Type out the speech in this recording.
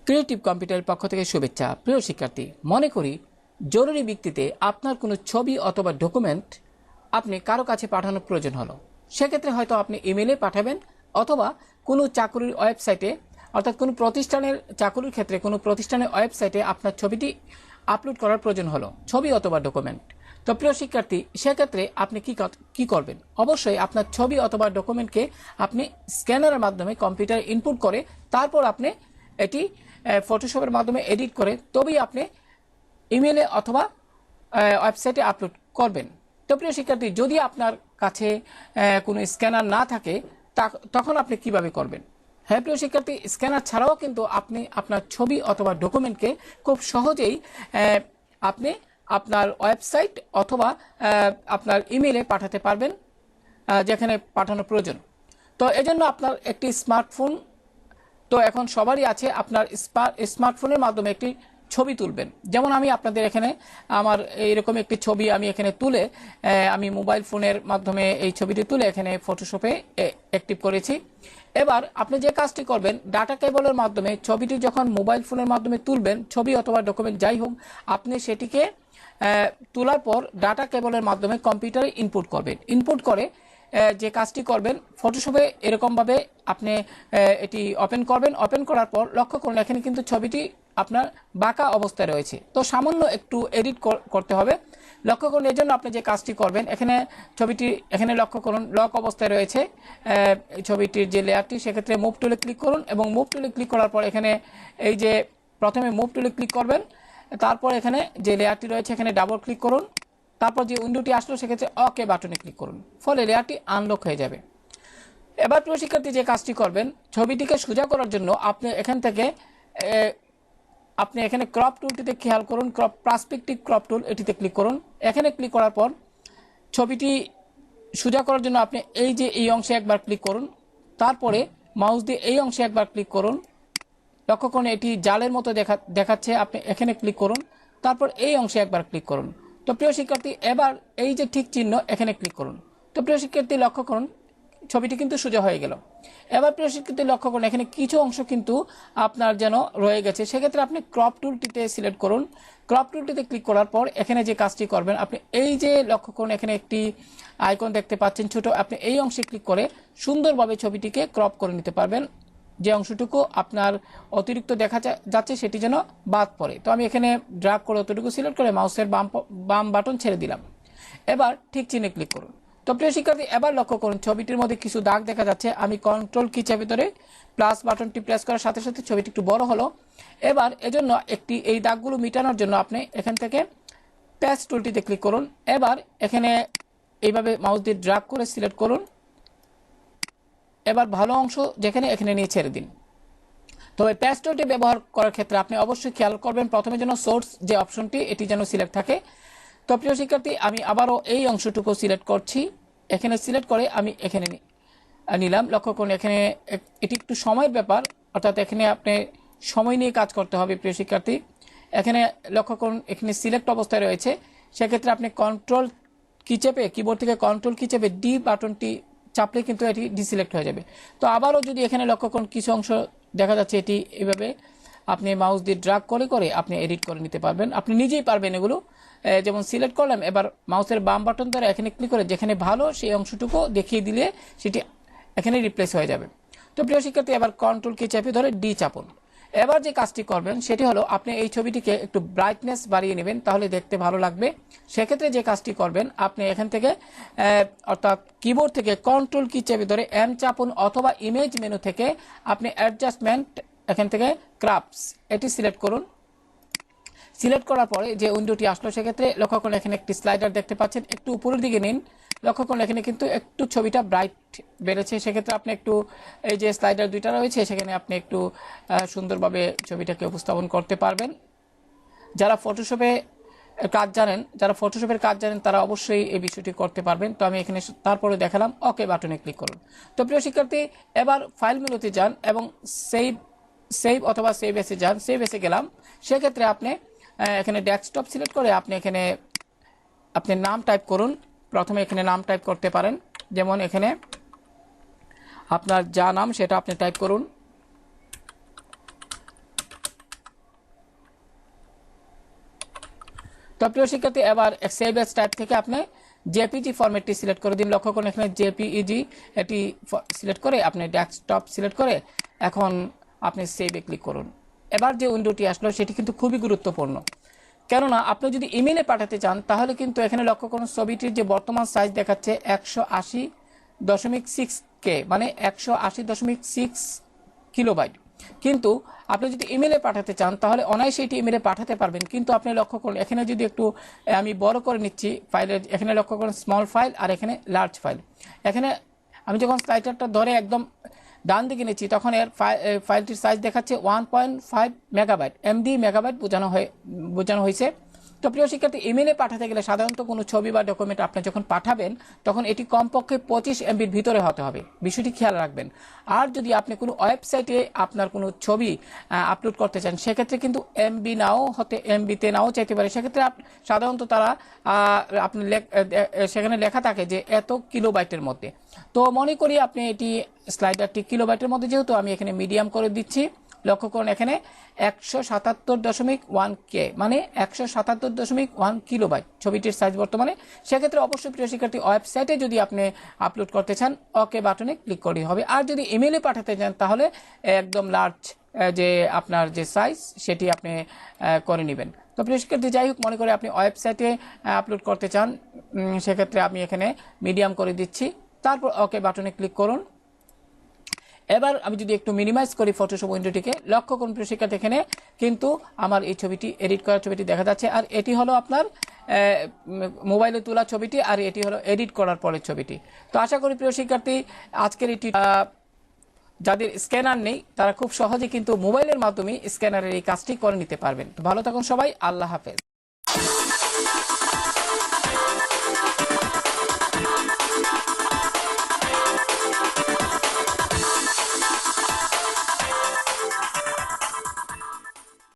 Creative কম্পিউটারের পক্ষ থেকে শুভেচ্ছা। প্রিয় শিক্ষার্থী, মনে করি জরুরি ভিত্তিতে আপনার কোনো ছবি অথবা ডকুমেন্ট আপনি কারো কাছে পাঠানোর প্রয়োজন হলো। সেক্ষেত্রে হয়তো আপনি ইমেলে পাঠাবেন অথবা কোনো চাকরির ওয়েবসাইটে, অর্থাৎ কোনো প্রতিষ্ঠানের চাকরির ক্ষেত্রে কোনো প্রতিষ্ঠানের ওয়েবসাইটে আপনার ছবিটি আপলোড করার প্রয়োজন হলো, ছবি অথবা ডকুমেন্ট। তো প্রিয় শিক্ষার্থী, সেক্ষেত্রে আপনি কি করবেন? অবশ্যই আপনার ছবি অথবা ডকুমেন্টকে আপনি স্ক্যানারের মাধ্যমে কম্পিউটারে ইনপুট করে তারপর আপনি এটি ফটোশপের মাধ্যমে এডিট করে তবেই আপনি ইমেলে অথবা ওয়েবসাইটে আপলোড করবেন। তো প্রিয় শিক্ষার্থী, যদি আপনার কাছে কোনো স্ক্যানার না থাকে তখন আপনি কিভাবে করবেন? হ্যাঁ প্রিয় শিক্ষার্থী, স্ক্যানার ছাড়াও কিন্তু আপনি আপনার ছবি অথবা ডকুমেন্টকে খুব সহজেই আপনি আপনার ওয়েবসাইট অথবা আপনার ইমেলে পাঠাতে পারবেন যেখানে পাঠানোর প্রয়োজন। তো এজন্য আপনার একটি স্মার্টফোন তো এখন সবারই আছে, আপনার স্মার্টফোনের মাধ্যমে একটি ছবি তুলবেন। যেমন আমি আপনাদের এখানে আমার এইরকম একটি ছবি আমি এখানে তুলে আমি মোবাইল ফোনের মাধ্যমে এই ছবিটি তুলে এখানে ফটোশপে অ্যাক্টিভ করেছি। এবার আপনি যে কাজটি করবেন, ডাটা কেবলের মাধ্যমে ছবিটি যখন মোবাইল ফোনের মাধ্যমে তুলবেন, ছবি অথবা ডকুমেন্ট যাই হোক, আপনি সেটিকে তোলার পর ডাটা কেবলের মাধ্যমে কম্পিউটারে ইনপুট করবেন। ইনপুট করে যে কাজটি করবেন, ফটোশপে এরকমভাবে আপনি এটি ওপেন করবেন। ওপেন করার পর লক্ষ্য করুন এখানে কিন্তু ছবিটি আপনার বাঁকা অবস্থায় রয়েছে, তো সামান্য একটু এডিট করতে হবে। লক্ষ্য করুন এর জন্য আপনি যে কাজটি করবেন, এখানে ছবিটি এখানে লক্ষ্য করুন লক অবস্থায় রয়েছে ছবিটির যে লেয়ারটি, সেক্ষেত্রে মুভ টুলে ক্লিক করুন এবং মুভ টুলে ক্লিক করার পর এখানে এই যে প্রথমে মুভ টুলে ক্লিক করবেন, তারপর এখানে যে লেয়ারটি রয়েছে এখানে ডাবল ক্লিক করুন, তারপর যে উইন্ডোটি আসলো সেক্ষেত্রে ওকে বাটনে ক্লিক করুন, ফলে লেয়ারটি আনলক হয়ে যাবে। এবার প্রিয় শিক্ষার্থী, যে কাজটি করবেন, ছবিটিকে সোজা করার জন্য আপনি এখান থেকে আপনি এখানে ক্রপ টুলটিতে খেয়াল করুন, পার্সপেক্টিভ ক্রপ টুল, এটিতে ক্লিক করুন। এখানে ক্লিক করার পর ছবিটি সোজা করার জন্য আপনি এই যে এই অংশে একবার ক্লিক করুন, তারপরে মাউস দিয়ে এই অংশে একবার ক্লিক করুন। লক্ষ্য করুন এটি জালের মতো দেখাচ্ছে, আপনি এখানে ক্লিক করুন, তারপর এই অংশে একবার ক্লিক করুন। তো প্রিয় শিক্ষার্থী, এবার এই যে ঠিক চিহ্ন এখানে ক্লিক করুন। তো প্রিয় শিক্ষার্থী, লক্ষ্য করুন ছবিটি কিন্তু সোজা হয়ে গেল। এবার প্রিয় শিক্ষার্থী লক্ষ্য করুন এখানে কিছু অংশ কিন্তু আপনার যেন রয়ে গেছে, সেক্ষেত্রে আপনি ক্রপ টুলটিতে সিলেক্ট করুন। ক্রপ টুলটিতে ক্লিক করার পর এখানে যে কাজটি করবেন, আপনি এই যে লক্ষ্য করুন এখানে একটি আইকন দেখতে পাচ্ছেন ছোট, আপনি এই অংশে ক্লিক করে সুন্দরভাবে ছবিটিকে ক্রপ করে নিতে পারবেন। যে অংশটুকু আপনার অতিরিক্ত দেখা যাচ্ছে সেটি যেন বাদ পড়ে। তো আমি এখানে ড্র্যাগ করে অতটুকু সিলেক্ট করে মাউসের বাম বাটন ছেড়ে দিলাম। এবার ঠিক চিহ্নে ক্লিক করুন। তো প্রিয় শিক্ষার্থী, এবার লক্ষ্য করুন ছবিটির মধ্যে কিছু দাগ দেখা যাচ্ছে। আমি কন্ট্রোল কি চেপে ধরে প্লাস বাটনটি প্রেস করার সাথে সাথে ছবিটি একটু বড় হলো। এবার এজন্য এই দাগগুলো মিটানোর জন্য আপনি এখান থেকে প্যাচ টুলটিতে ক্লিক করুন। এবার এখানে এইভাবে মাউস দিয়ে ড্র্যাগ করে সিলেক্ট করুন। এবার ভালো অংশ যেখানে এখানে নিয়ে ছেড়ে দিন। তবে প্যাচ টুলটি ব্যবহার করার ক্ষেত্রে আপনি অবশ্যই খেয়াল করবেন প্রথমে যেন সোর্স যে অপশনটি এটি যেন সিলেক্ট থাকে। তো প্রিয় শিক্ষার্থী, আমি আবারও এই অংশটুকু সিলেক্ট করছি, এখানে সিলেক্ট করে আমি এখানে নিলাম। লক্ষ্য করুন এখানে এটি একটু সময়ের ব্যাপার, অর্থাৎ এখানে আপনি সময় নিয়ে কাজ করতে হবে। প্রিয় শিক্ষার্থী, এখানে লক্ষ্য করুন এখানে সিলেক্ট অবস্থায় রয়েছে, সেক্ষেত্রে আপনি কন্ট্রোল কি চেপে কিবোর্ড থেকে কন্ট্রোল কি চেপে ডি বাটনটি চাপলে কিন্তু এটি ডিসিলেক্ট হয়ে যাবে। তো আবারও যদি এখানে লক্ষ্য করুন কিছু অংশ দেখা যাচ্ছে, এটি এইভাবে আপনি মাউস দিয়ে ড্র্যাগ করে আপনি এডিট করে নিতে পারবেন, আপনি নিজেই পারবেন এগুলো। যেমন সিলেক্ট করলাম, এবার মাউসের বাম বাটন ধরে এখানে ক্লিক করে যেখানে ভালো সেই অংশটুকু দেখিয়ে দিলে সেটি এখানে রিপ্লেস হয়ে যাবে। তো প্রিয় শিক্ষার্থী, এবার কন্ট্রোল কি চেপে ধরে ডি চাপুন। এবার যে কাজটি করবেন সেটি হলো আপনি এই ছবিটিকে একটু ব্রাইটনেস বাড়িয়ে নেবেন, তাহলে দেখতে ভালো লাগবে। সেক্ষেত্রে যে কাজটি করবেন, আপনি এখান থেকে অর্থাৎ কিবোর্ড থেকে কন্ট্রোল কি চেপে ধরে এম চাপুন অথবা ইমেজ মেনু থেকে আপনি অ্যাডজাস্টমেন্ট এখান থেকে ক্রাফটস এটি সিলেক্ট করুন। সিলেক্ট করার পরে যে উইন্ডোটি আসলো, সেক্ষেত্রে লক্ষ্য করুন এখানে একটি স্লাইডার দেখতে পাচ্ছেন, একটু উপরের দিকে নিন। লক্ষ্য করুন এখানে কিন্তু একটু ছবিটা ব্রাইট বেড়েছে, সেক্ষেত্রে আপনি একটু এই যে স্লাইডার দুইটা রয়েছে সেখানে আপনি একটু সুন্দরভাবে ছবিটাকে উপস্থাপন করতে পারবেন। যারা ফটোশপের কাজ জানেন তারা অবশ্যই এই বিষয়টি করতে পারবেন। তো আমি এখানে তারপরে দেখালাম, ওকে বাটনে ক্লিক করুন। তো প্রিয় শিক্ষার্থী, এবার ফাইল মেনুতে যান এবং সেভ অথবা সেভ এসে যান। সেভ এসে গেলাম, সেক্ষেত্রে আপনি এখানে ডেস্কটপ সিলেক্ট করে আপনি এখানে আপনি নাম টাইপ করুন। প্রথমে এখানে নাম টাইপ করতে পারেন, যেমন এখানে আপনার যা নাম সেটা আপনি টাইপ করুন। তো প্রিয় শিক্ষার্থী, এবার সেভ এজ টাইপ থেকে আপনি জেপিজি ফরম্যাটটি সিলেক্ট করে দিন। লক্ষ্য করুন এখানে জেপিইজি এটি সিলেক্ট করে আপনি ডেস্কটপ সিলেক্ট করে এখন আপনি সেভে ক্লিক করুন। এবার যে উইন্ডোটি আসলো সেটি কিন্তু খুবই গুরুত্বপূর্ণ, কেননা আপনি যদি ইমেলে পাঠাতে চান তাহলে কিন্তু এখানে লক্ষ্য করুন ছবিটির যে বর্তমান সাইজ দেখাচ্ছে 180.6K, মানে 180.6 কিলোবাইট। কিন্তু আপনি যদি ইমেলে পাঠাতে চান তাহলে অনায়াসে এটি ইমেলে পাঠাতে পারবেন। কিন্তু আপনি লক্ষ্য করুন এখানে যদি একটু আমি বড় করে নিচ্ছি ফাইলের, এখানে লক্ষ্য করুন স্মল ফাইল আর এখানে লার্জ ফাইল। এখানে আমি যখন স্লাইডারটা ধরে একদম ডান দিকে নিচ্ছি তখন এর ফাইলটির সাইজ দেখাচ্ছে 1.5 মেগাবাইট, এমডি মেগাবাইট বোঝানো হয়েছে। তো প্রিয় শিক্ষার্থী, ইমেলে পাঠাতে গেলে সাধারণত কোনো ছবি বা ডকুমেন্ট আপনি যখন পাঠাবেন তখন এটি কমপক্ষে 25 এমবির ভিতরে হতে হবে, বিষয়টি খেয়াল রাখবেন। আর যদি আপনি কোনো ওয়েবসাইটে আপনার কোনো ছবি আপলোড করতে চান সেক্ষেত্রে কিন্তু এমবিতে নাও চাইতে পারে। সেক্ষেত্রে সাধারণত তারা আপনি সেখানে লেখা থাকে যে এত কিলোবাইটের মধ্যে। তো মনে করি আপনি এটি স্লাইডারটি কিলোবাইটের মধ্যে, যেহেতু আমি এখানে মিডিয়াম করে দিচ্ছি। লক্ষ্য করুন এখানে 177.1K, মানে 177.1 কিলোবাইট ছবিটির সাইজ বর্তমানে। সেক্ষেত্রে অবশ্যই প্রিয় শিক্ষার্থী, ওয়েবসাইটে যদি আপনি আপলোড করতে চান ওকে বাটনে ক্লিক করতে হবে। আর যদি ইমেলে পাঠাতে চান তাহলে একদম লার্জ যে আপনার যে সাইজ সেটি আপনি করে নেবেন। তো প্রিয় শিক্ষার্থী, যাই হোক, মনে করে আপনি ওয়েবসাইটে আপলোড করতে চান, সেক্ষেত্রে আমি এখানে মিডিয়াম করে দিচ্ছি, তারপর ওকে বাটনে ক্লিক করুন। এবার আমি যদি একটু মিনিমাইজ করি ফটোশপ উইন্ডোটিকে, লক্ষ্য করুন প্রিয় শিক্ষার্থী এখানে কিন্তু আমার এই ছবিটি, এডিট করা ছবিটি দেখা যাচ্ছে। আর এটি হলো আপনার মোবাইলে তোলা ছবিটি, আর এটি হলো এডিট করার পরের ছবিটি। তো আশা করি প্রিয় শিক্ষার্থী আজকের এটি যাদের স্ক্যানার নেই তারা খুব সহজে কিন্তু মোবাইলের মাধ্যমে স্ক্যানারের এই কাজটি করে নিতে পারবেন। তো ভালো থাকুন সবাই, আল্লাহ হাফেজ।